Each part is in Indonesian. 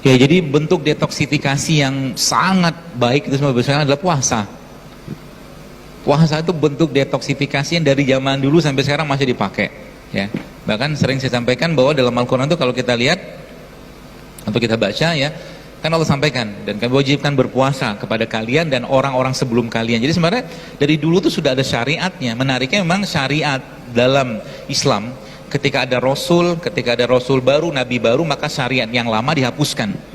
Ya, jadi bentuk detoksifikasi yang sangat baik itu semua biasanya adalah puasa. Puasa itu bentuk detoksifikasi yang dari zaman dulu sampai sekarang masih dipakai. Ya, bahkan sering saya sampaikan bahwa dalam Al-Quran itu kalau kita lihat atau kita baca ya, kan Allah sampaikan dan kami wajibkan berpuasa kepada kalian dan orang-orang sebelum kalian. Jadi sebenarnya dari dulu tuh sudah ada syariatnya. Menariknya memang syariat dalam Islam, ketika ada Rasul baru, Nabi baru, maka syariat yang lama dihapuskan.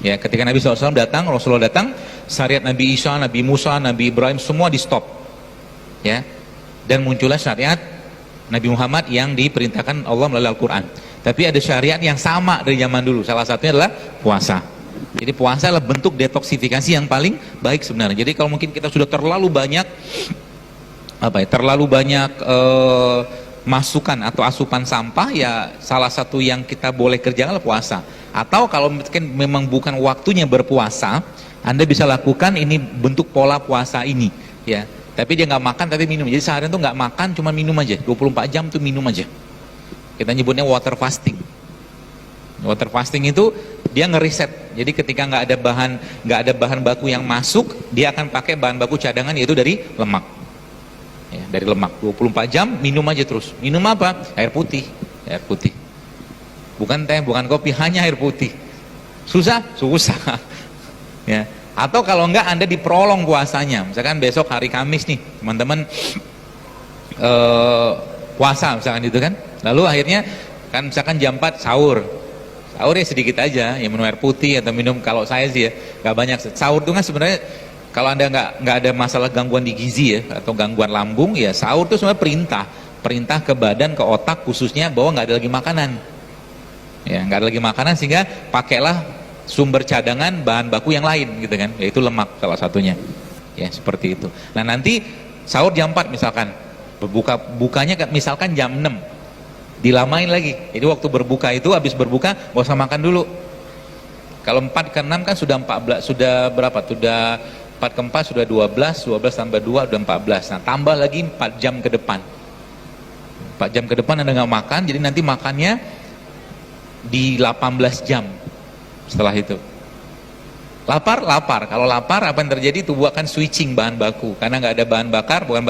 Ya, ketika Nabi SAW datang, Rasulullah datang, syariat Nabi Isa, Nabi Musa, Nabi Ibrahim semua di stop. Ya, dan muncullah syariat Nabi Muhammad yang diperintahkan Allah melalui Al-Quran. Tapi ada syariat yang sama dari zaman dulu. Salah satunya adalah puasa. Jadi puasa adalah bentuk detoksifikasi yang paling baik sebenarnya. Jadi kalau mungkin kita sudah terlalu banyak masukan atau asupan sampah, ya salah satu yang kita boleh kerjakan adalah puasa. Atau kalau mungkin memang bukan waktunya berpuasa, Anda bisa lakukan ini bentuk pola puasa ini, ya. Tapi dia nggak makan tapi minum. Jadi seharian tuh nggak makan, cuma minum aja. 24 jam tuh minum aja. Kita nyebutnya water fasting. Water fasting itu dia ngeriset. Jadi ketika nggak ada bahan baku yang masuk, dia akan pakai bahan baku cadangan yaitu dari lemak. Ya, dari lemak. 24 jam minum aja terus. Minum apa? Air putih. Air putih. Bukan teh, bukan kopi, hanya air putih. Susah? Susah. Ya. Atau kalau enggak Anda diprolong puasanya. Misalkan besok hari Kamis nih, teman-teman puasa misalkan itu kan. Lalu akhirnya kan misalkan jam 4 sahur. Sahur ya sedikit aja, ya minum air putih atau minum, kalau saya sih ya nggak banyak. Sahur itu kan sebenarnya kalau Anda nggak ada masalah gangguan di gizi ya atau gangguan lambung, ya sahur itu sebenarnya perintah ke badan, ke otak khususnya bahwa nggak ada lagi makanan. Ya, nggak ada lagi makanan sehingga pakailah sumber cadangan bahan baku yang lain gitu kan, yaitu lemak salah satunya. Ya, seperti itu. Nah, nanti sahur jam 4 misalkan. Bukanya misalkan jam 6. Dilamain lagi. Jadi waktu berbuka itu habis berbuka nggak usah makan dulu. Kalau 4 ke 6 kan sudah 14, sudah berapa? Sudah 4 ke 4 sudah 12, 12 tambah 2 udah 14. Nah, tambah lagi 4 jam ke depan. 4 jam ke depan Anda nggak makan, jadi nanti makannya di 18 jam setelah itu. Lapar. Kalau lapar apa yang terjadi? Tubuh akan switching bahan baku karena nggak ada bahan bakar, bahan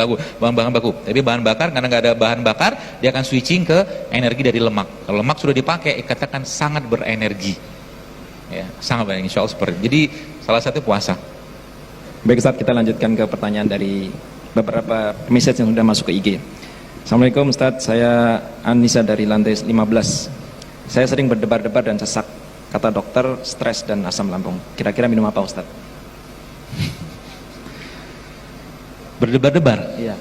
baku. Tapi bahan bakar karena nggak ada bahan bakar, dia akan switching ke energi dari lemak. Kalau lemak sudah dipakai, katakan sangat berenergi. Ya, sangat berenergi. Insya Allah seperti. Jadi salah satu puasa. Baik Ustaz, kita lanjutkan ke pertanyaan dari beberapa message yang sudah masuk ke IG. Assalamualaikum Ustaz, saya Anissa dari lantai 15. Saya sering berdebar-debar dan sesak. Kata dokter, stres dan asam lambung. Kira-kira minum apa Ustaz? Berdebar-debar? Iya.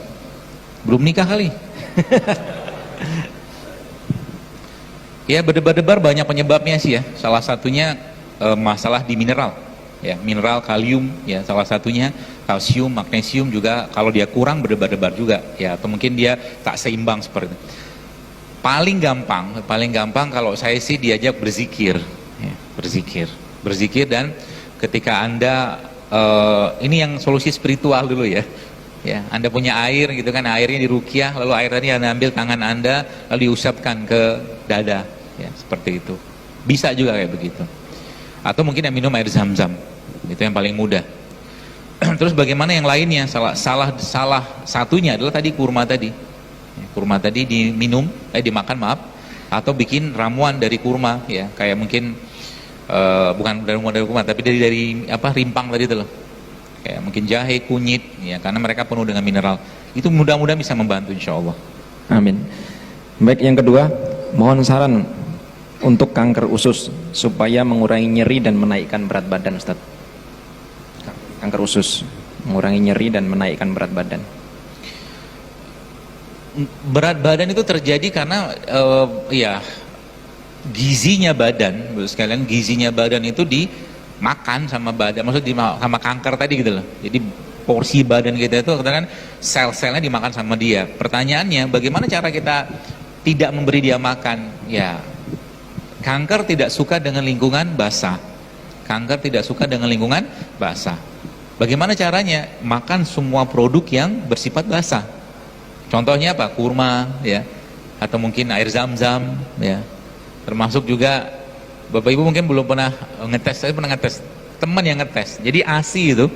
Belum nikah kali? Ya, berdebar-debar banyak penyebabnya sih ya. Salah satunya masalah di mineral. Ya, mineral kalium ya salah satunya, kalsium, magnesium juga kalau dia kurang berdebar-debar juga ya, atau mungkin dia tak seimbang seperti itu. Paling gampang kalau saya sih diajak berzikir. Ya, berzikir dan ketika Anda ini yang solusi spiritual dulu ya. Ya, Anda punya air gitu kan, airnya diruqyah, lalu air tadi Anda ambil tangan Anda lalu diusapkan ke dada, ya seperti itu. Bisa juga kayak begitu. Atau mungkin yang minum air zam-zam, itu yang paling mudah. Terus bagaimana yang lainnya? Salah satunya adalah tadi kurma tadi. Kurma tadi dimakan maaf, atau bikin ramuan dari kurma ya, kayak mungkin bukan dari kurma tapi dari rimpang tadi itu loh, kayak mungkin jahe, kunyit ya, karena mereka penuh dengan mineral. Itu mudah-mudahan bisa membantu insya Allah. Amin. Baik, yang kedua, mohon saran untuk kanker usus supaya mengurangi nyeri dan menaikkan berat badan Ustaz. Kanker usus mengurangi nyeri dan menaikkan berat badan. Berat badan itu terjadi karena ya gizinya badan, sekalian gizinya badan itu dimakan sama badan, maksudnya sama kanker tadi gitu loh. Jadi porsi badan kita itu kan sel-selnya dimakan sama dia. Pertanyaannya, bagaimana cara kita tidak memberi dia makan? Ya, kanker tidak suka dengan lingkungan basah. Kanker tidak suka dengan lingkungan basah. Bagaimana caranya? Makan semua produk yang bersifat basah. Contohnya apa? Kurma ya, atau mungkin air zam-zam ya. Termasuk juga Bapak Ibu mungkin belum pernah ngetes, saya pernah ngetes, teman yang ngetes. Jadi ASI itu,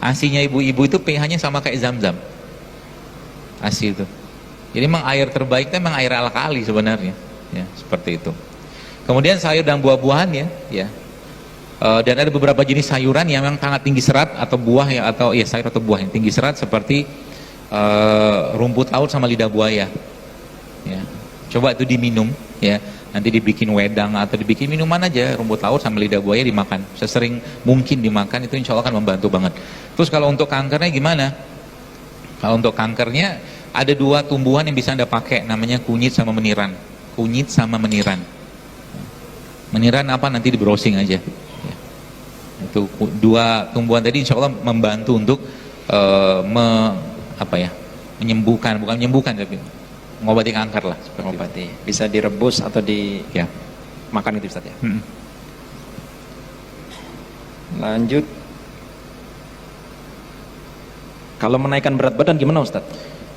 ASInya ibu-ibu itu pH-nya sama kayak Zam-Zam. ASI itu. Jadi memang air terbaik itu memang air alkali sebenarnya, ya seperti itu. Kemudian sayur dan buah-buahan ya. Dan ada beberapa jenis sayuran yang memang sangat tinggi serat atau buah ya, atau ya sayur atau buah yang tinggi serat seperti rumput laut sama lidah buaya. Ya. Coba itu diminum ya. Nanti dibikin wedang atau dibikin minuman aja, rumput laut sama lidah buaya dimakan. Sesering mungkin dimakan, itu insya Allah akan membantu banget. Terus kalau untuk kankernya gimana? Kalau untuk kankernya ada 2 tumbuhan yang bisa Anda pakai, namanya kunyit sama meniran. Kunyit sama meniran. Meniran apa nanti di browsing aja. Ya. Itu 2 tumbuhan tadi insya Allah membantu untuk menyembuhkan, bukan menyembuhkan tapi mengobati kanker lah. Mengobati. Bisa direbus atau dimakan itu Ustaz ya. Lanjut. Kalau menaikkan berat badan gimana Ustaz?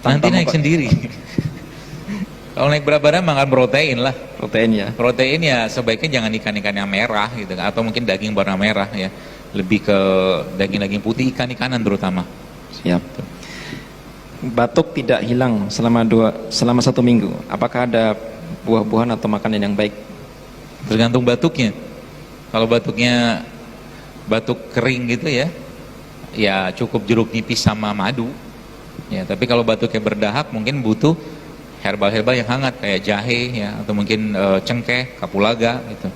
Nanti naik sendiri. Kalau naik berat badan makan protein lah. Protein ya. Protein ya sebaiknya jangan ikan-ikan yang merah gitu, atau mungkin daging warna merah ya. Lebih ke daging-daging putih, ikan-ikanan terutama. Siap. Batuk tidak hilang selama 1 minggu. Apakah ada buah-buahan atau makanan yang baik? Tergantung batuknya. Kalau batuknya batuk kering gitu ya cukup jeruk nipis sama madu. Ya, tapi kalau batuknya berdahak mungkin butuh herbal-herbal yang hangat kayak jahe ya, atau mungkin cengkeh, kapulaga gitu.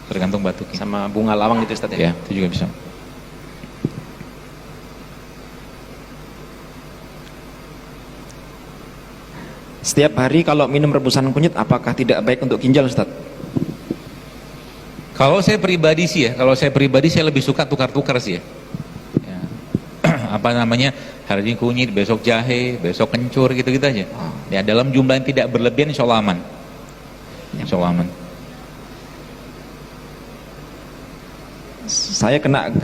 Tergantung batuknya. Sama bunga lawang gitu Ustaz ya? Ya, itu juga bisa. Setiap hari kalau minum rebusan kunyit apakah tidak baik untuk ginjal Ustaz? Kalau saya pribadi sih saya lebih suka tukar-tukar sih ya. Ya. Apa namanya, hari ini kunyit, besok jahe, besok kencur gitu-gitu aja. Ya, dalam jumlah yang tidak berlebihan insya Allah aman. Insya Allah aman. Saya kena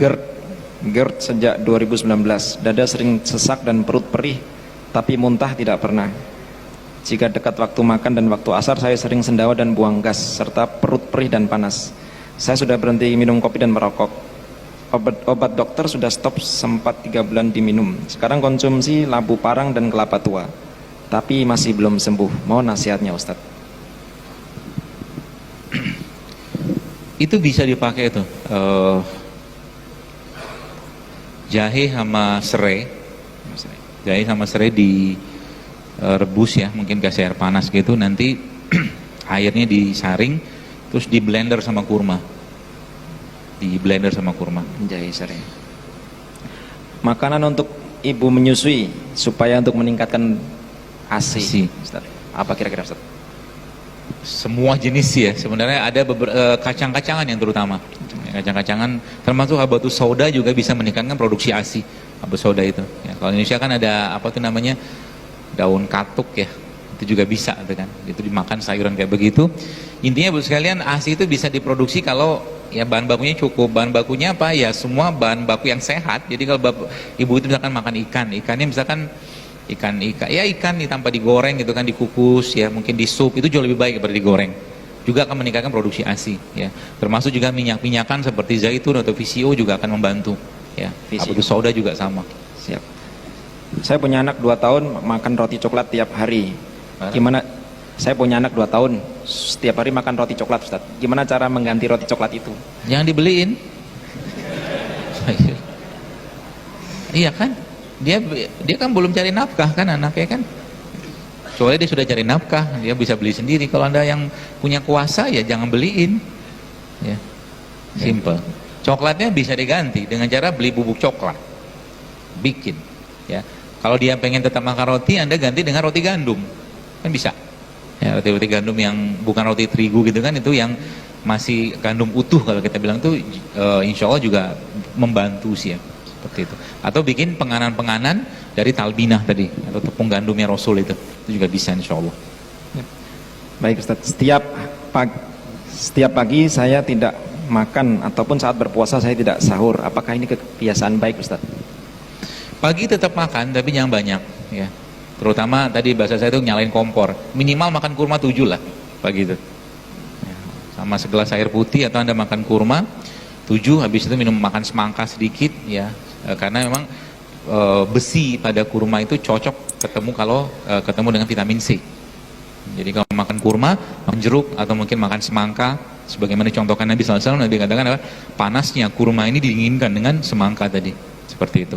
GERD sejak 2019. Dada sering sesak dan perut perih, tapi muntah tidak pernah. Jika dekat waktu makan dan waktu asar saya sering sendawa dan buang gas, serta perut perih dan panas. Saya sudah berhenti minum kopi dan merokok. Obat dokter sudah stop, sempat 3 bulan diminum. Sekarang konsumsi labu parang dan kelapa tua, tapi masih belum sembuh. Mohon nasihatnya Ustaz. Itu bisa dipakai itu jahe sama serai. Jahe sama serai di rebus ya, mungkin kasih air panas gitu, nanti airnya disaring terus di blender sama kurma. Jahe serai. Makanan untuk ibu menyusui supaya untuk meningkatkan ASI. Ustaz. Apa kira-kira Ustaz? Semua jenis ya, sebenarnya ada kacang-kacangan yang terutama. Kacang-kacangan termasuk habatus sauda juga bisa meningkatkan produksi ASI. Habatus sauda itu. Ya, kalau Indonesia kan ada apa tuh namanya? Daun katuk ya, itu juga bisa gitu kan, itu dimakan sayuran kayak begitu. Intinya Bu sekalian, ASI itu bisa diproduksi kalau ya bahan bakunya cukup. Bahan bakunya apa ya, semua bahan baku yang sehat. Jadi kalau ibu itu misalkan makan ikannya misalkan ikan tanpa digoreng gitu kan, dikukus ya, mungkin di sup, itu jauh lebih baik daripada digoreng. Juga akan meningkatkan produksi ASI ya. Termasuk juga minyak-minyakan seperti zaitun atau VCO juga akan membantu ya. Habatus sauda juga sama. Siap. Saya punya anak 2 tahun makan roti coklat tiap hari. Gimana? Saya punya anak 2 tahun setiap hari makan roti coklat Ustaz. Gimana cara mengganti roti coklat itu? Jangan dibeliin. Iya kan? Dia kan belum cari nafkah kan anaknya kan? Soalnya dia sudah cari nafkah, dia bisa beli sendiri. Kalau Anda yang punya kuasa ya jangan beliin. Ya. Simple. Coklatnya bisa diganti dengan cara beli bubuk coklat. Bikin ya. Kalau dia pengen tetap makan roti, Anda ganti dengan roti gandum, kan bisa. Ya, roti gandum yang bukan roti terigu gitu kan, itu yang masih gandum utuh kalau kita bilang tuh, insya Allah juga membantu sih ya, seperti itu. Atau bikin penganan-penganan dari talbinah tadi, atau tepung gandumnya Rasul itu juga bisa insya Allah. Baik Ustaz, setiap pagi saya tidak makan ataupun saat berpuasa saya tidak sahur. Apakah ini kebiasaan baik Ustaz? Pagi tetap makan tapi jangan banyak ya. Terutama tadi bahasa saya itu nyalain kompor. Minimal makan kurma 7 lah pagi itu. Ya, sama segelas air putih, atau Anda makan kurma 7, habis itu makan semangka sedikit ya. Karena memang besi pada kurma itu cocok ketemu dengan vitamin C. Jadi kalau makan kurma, makan jeruk, atau mungkin makan semangka, sebagaimana contohkan Nabi SAW, Nabi katakan panasnya kurma ini didinginkan dengan semangka tadi, seperti itu.